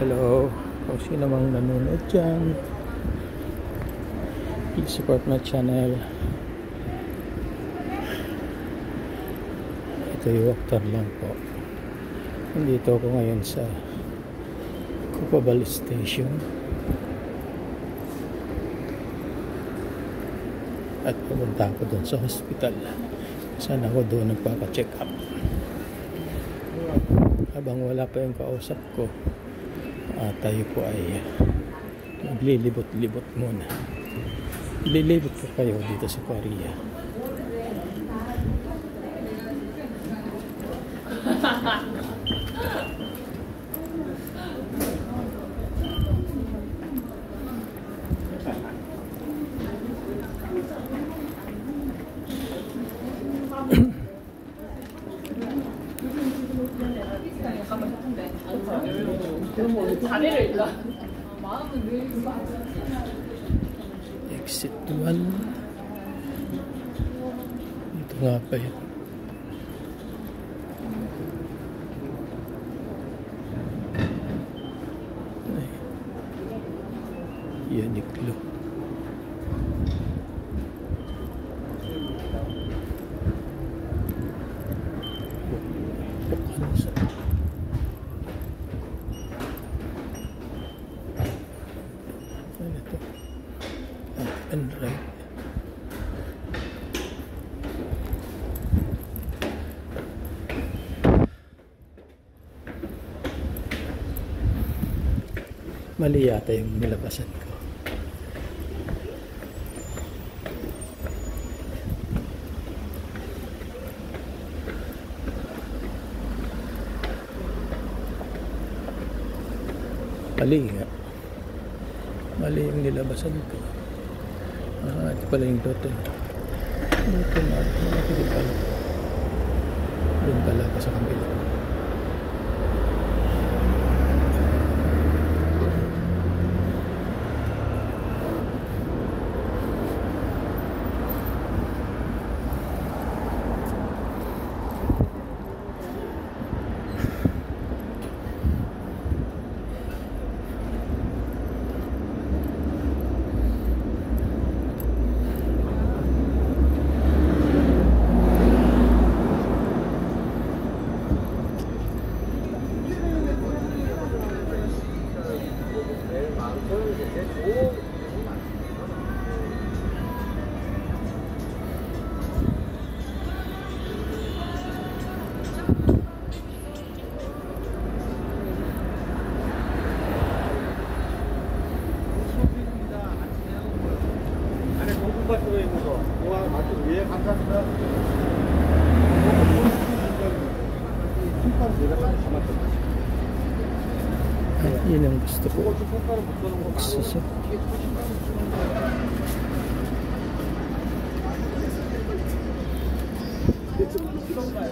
Hello, kung sino mang nanonood dyan, please support my channel. Ito yung Octar lang po. Nandito ako ngayon sa Cupabal Station at pumunta ako doon sa hospital. Sana ako doon nagpapa-check up. Habang wala pa yung kausap ko, tayo po ay maglilibot-libot muna. Lilibot ko kayo dito sa Korea. Exit 1. Ito nga pa yun. Uniqlo. And right. Mali yata yung nilabasan ko. Mali nga. Mali yung nilabasan ko. Ito pala yung toto. Ito na. Ito pala. Doon pala ako sa kabila. Yun ang gusto ko. Suso.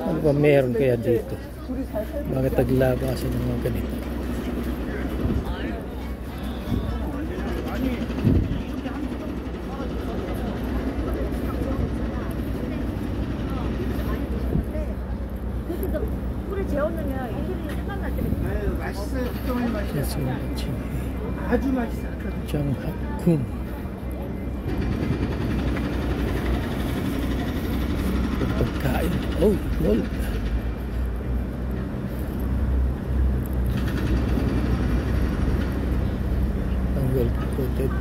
Ano ba meron kaya dito? Bakit taglabasan ng mga ganito? 아주 맛있어. 정학군 pagkain. Oh, lol. Ang well coated.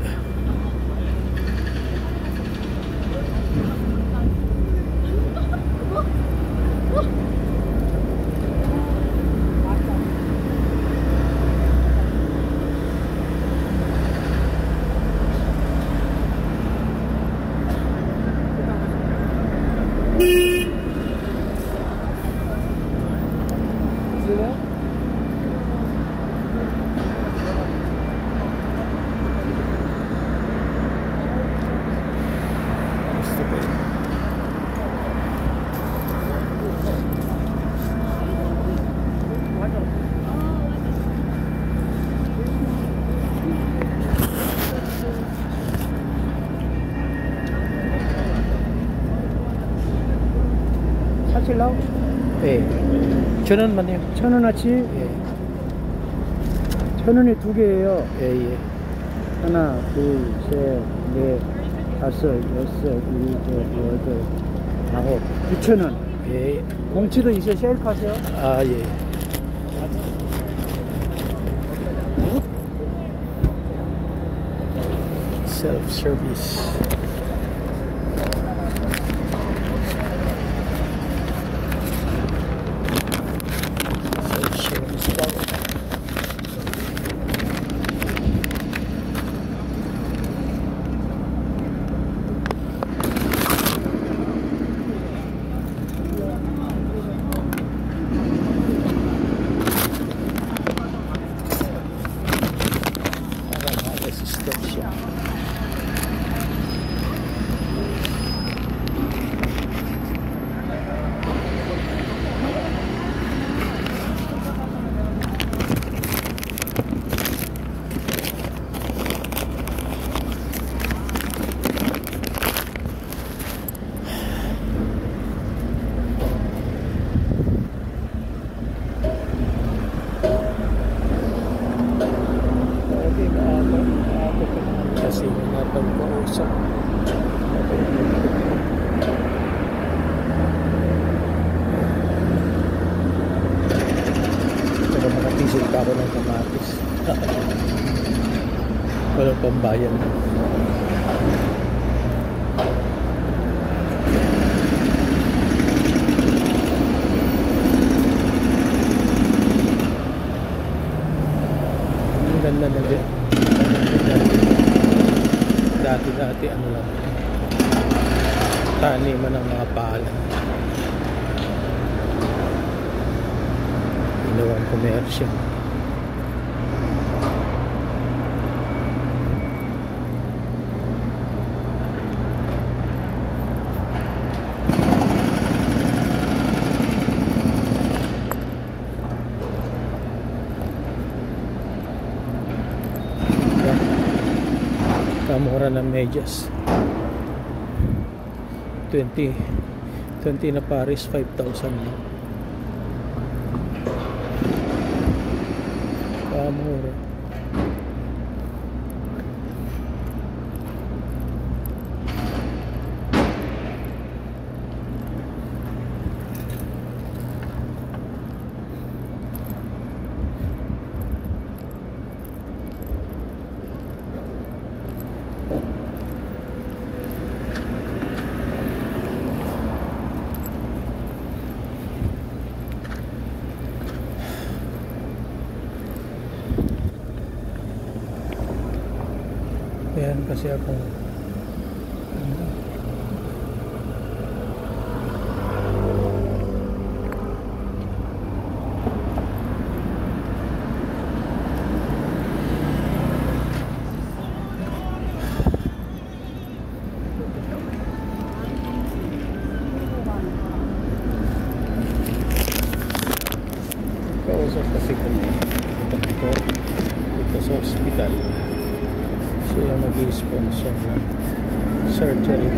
사실라고? 예. 1,000원만요. 1,000원어치? 예. 천원에 두 개예요. 예. 하나, 둘, 셋, 넷, 다섯, 여섯, 일곱, 여덟, 아홉. 9,000원. 예. 공치도 있어요. 셀프 하세요. 아, 예. Self-service. Self-service bar. Parang resistant siya. Pwede maaga pa naman kasi napag-pausap. Pero makapisil pa ako ng kamatis. Walang pambayan. Ang ganda na din. Dati ano lang, taniman ng mga palay. Ginawang komersyo. Kamura ng medyas. 20 na pares, 5,000 lang. Kamura. Ayan kasi ako kausap kasi kung dito sa hospital. Sila mag-i-sponsor ng surgery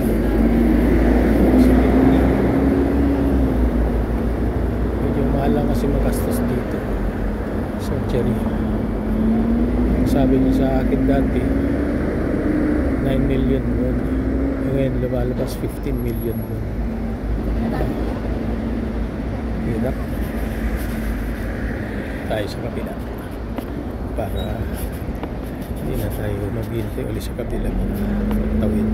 sa kidney. Medyo mahal lang kasi magastos dito surgery. Sabi niya sa akin dati 9 million won, ngayon lumalabas 15 million won. Hirap tayo sa kabila para hindi na tayo maghihintay ulit sa kabila magtawid.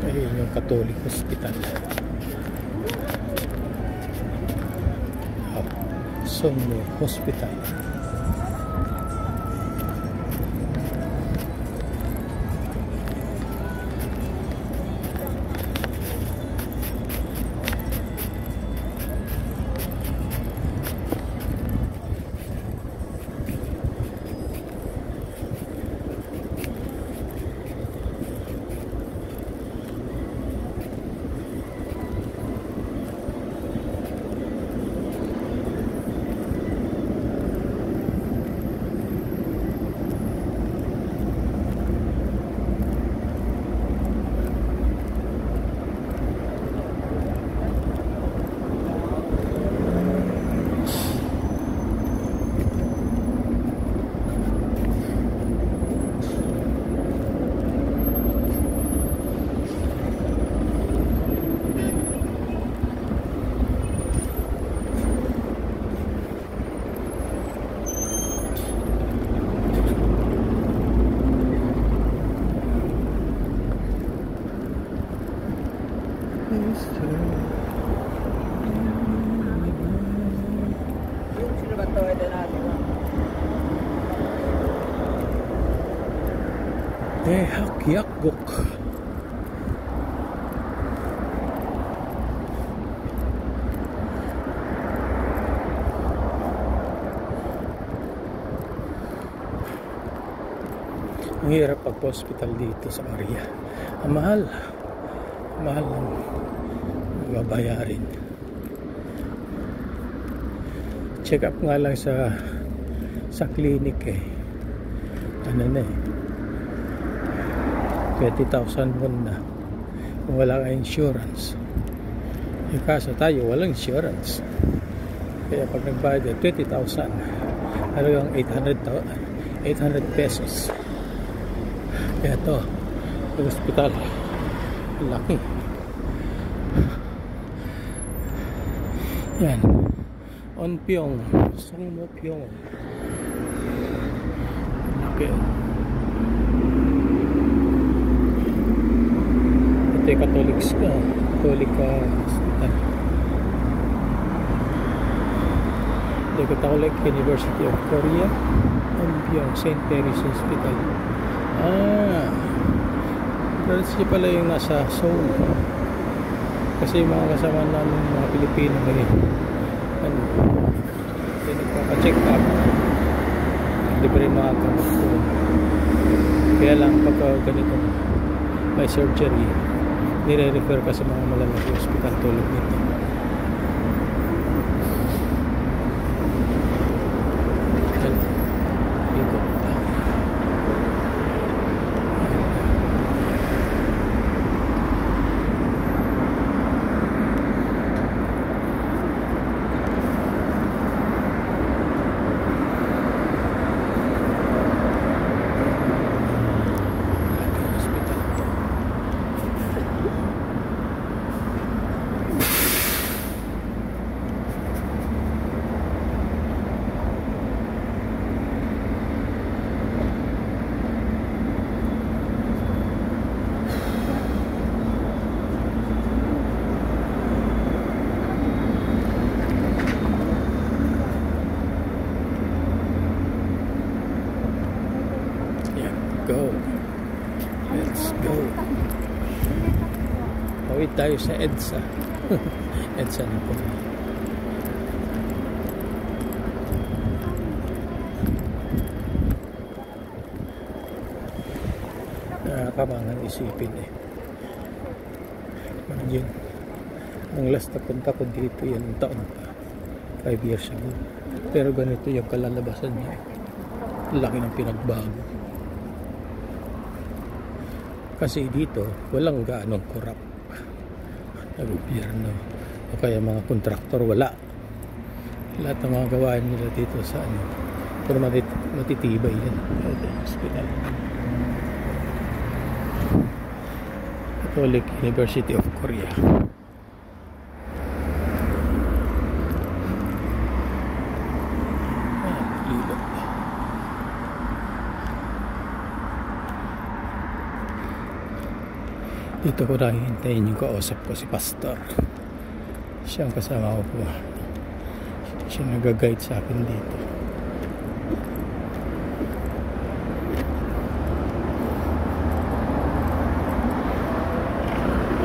Ayun yung Catholic Hospital. Somno Hospital. 미용실을 갔다 와야 되나 지금? 대학 약국. Ang hirap pagpa-hospital dito sa area. Ang mahal. Mahal ng babayarin. Check up nga lang sa clinic eh. Ano na eh. 20,000 won na. Kung wala ka insurance. Yung kaso tayo walang insurance. Kaya pag nagbayad 20,000, halagang 800 pesos. Kaya ito, yung hospital, laki. Yan, Onpyong, Songmo-pyeong. Laki. Ito yung Catholic hospital. The Catholic University of Korea, Onpyong St. Mary's Hospital. Pero siya pala yung nasa Seoul. Kasi yung mga kasama namin mga Pilipino may nagpapa-check up. Libre mga gamot ko. Kaya lang pagka ganito may surgery, nire-refer ka sa mga malalaki hospital tulad nito. Go. Let's go. Tawid tayo sa EDSA. EDSA na po. Nakakamangang isipin eh. Yun. Ang last na punta ko dito yan taon pa. 5 years ago. Pero ganito yung kalalabasan niya. Laki ng pinagbago. Kasi dito, walang gaanong korap na gobyerno. O kaya mga kontraktor, wala. Lahat ng mga gawain nila dito sa ano. Pero matitibay yan. Okay, hospital. Catholic University of Korea. Dito ko na hintayin yung kausap ko si Pastor. Siya ang kasama ko po. Siya nag-guide sa akin dito.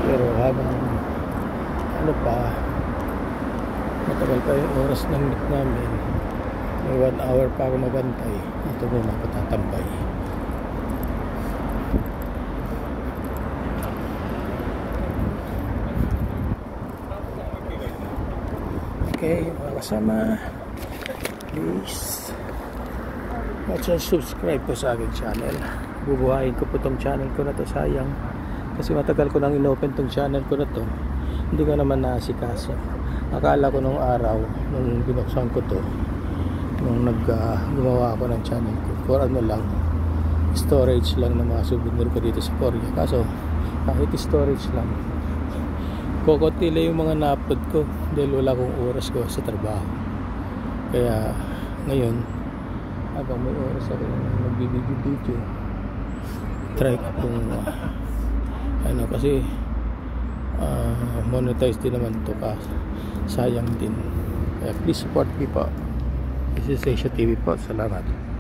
Pero habang ano pa, matagal pa yung oras ng meet namin. May 1 hour pa ako magantay. Ito muna ako tatambay. Okay, mga kasama, please watch and subscribe po sa aking channel. Bubuhayin ko po tong channel ko na to, sayang kasi matagal ko nang inopen tong channel ko na to, hindi ko naman naasikaso. Akala ko nung araw nung binuksan ko to, nung gumawa ako ng channel ko for ano lang, storage lang ng mga souvenir ko dito sa Korea. Kaso kahit storage lang, kokotila yung mga na-upload ko dahil wala akong oras ko sa trabaho. Kaya ngayon, habang may oras ako magbibideo, try ko kung ano, kasi monetize din naman to, ka sayang din. Kaya please support me po. This is Asia TV po. Salamat.